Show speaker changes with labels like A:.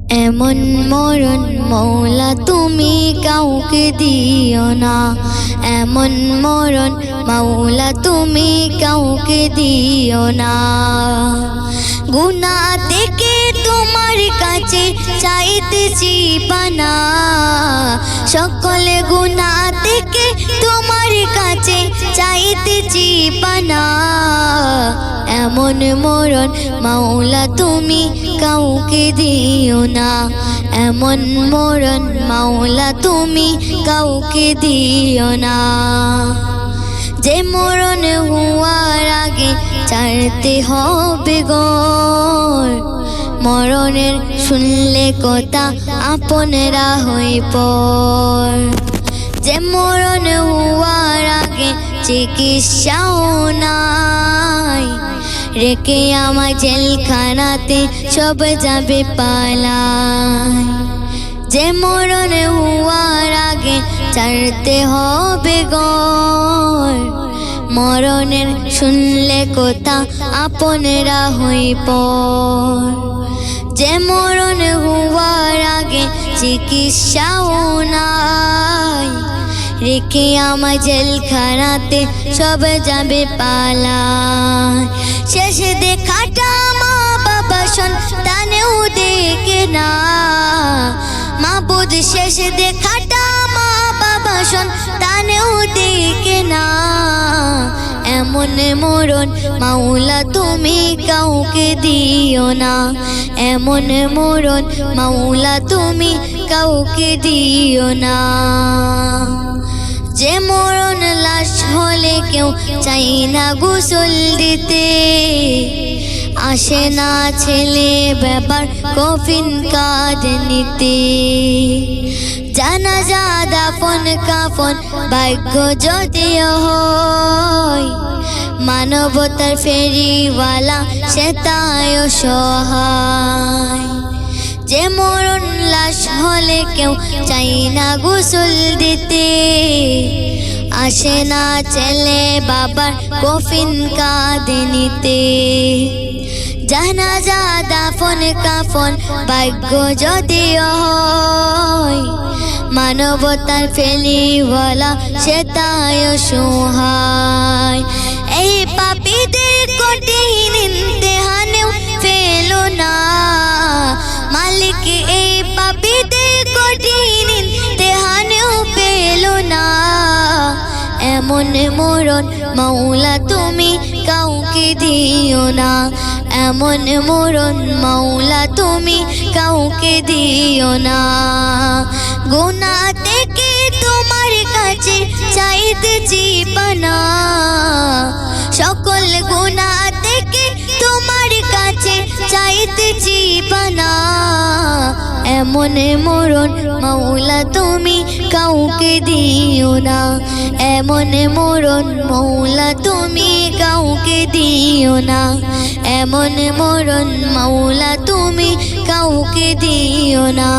A: এমন মরণ মৌলা তুমি কাউকে দিও না, এমন মরণ মৌলা তুমি কাউকে দিও না। গুনাহ থেকে তোমার কাছে চাইতেছি পানা, সকল গুনাহ থেকে তোমার কাছে চাইতেছি পানা। এমন মরণ মাওলা তুমি কাউকে দিও না, এমন মরণ মাওলা তুমি কাউকে দিও না। যে মরণ হওয়ার আগে ছাড়তে হবে ঘর, মরণের শুনলে কথা আপনেরা হই পর। যে মরণ হওয়ার আগে চিকিৎসাও নাই, রেখে আমার জেলখানাতে সব যাবে পালায়। যে মরণ হওয়ার আগে ছাড়তে হবে ঘর, মরণের শুনলে কথা আপনেরা হই পর। যে মরণ হওয়ার আগে চিকিৎসাও নাই, রেখে আমার জেলখানাতে সব যাবে পালায়। শেষ দেখাটা মা বাবা সন্তানেও দেখে না, মাবুদ শেষ দেখাটা মা বাবা সন্তানেও দেখে না। এমন মরণ মাওলা তুমি কাউকে দিও না, এমন মরণ মাওলা তুমি কাউকে দিও না। যে মরণ লাশ হলে কেউ চাই না গোসল দিতে, আসে না ছেলে ব্যাপার কফিন কাঁধ নিতে। জানাজা দাফন কাফন ভাগ্য যদিও হয়, মানবতার ফেরিওয়ালা সে তাই সহায়। যে মরণ লাশ হলে কেউ চাই না গোসল দিতে, আসে না ছেলে বাবার কফিন কাঁধে নিতে। জানাজা দাফন কাফন ভাগ্য যদিও হয়, মানবতার ফেরিওয়ালা সে তাই সহায়। এই পাপীদের কঠিন ইমতিহানেও ফেলো না মালিক, এই পাপীদের কঠিন ইমতিহানেও ফেলো না। এমন মরণ মাওলা তুমি কাউকে দিও না, এমন মরণ মাওলা তুমি কাউকে দিও না। গুনাহ থেকে তোমার কাছে চাইতেছি পানা, সকল গুনাহ থেকে তোমার কাছে চাইতেছি পানা। এমন মরণ মাওলা তুমি কাউকে দিও না, এমন মরণ মাওলা তুমি কাউকে দিও না, এমন মরণ মাওলা তুমি কাউকে দিও না।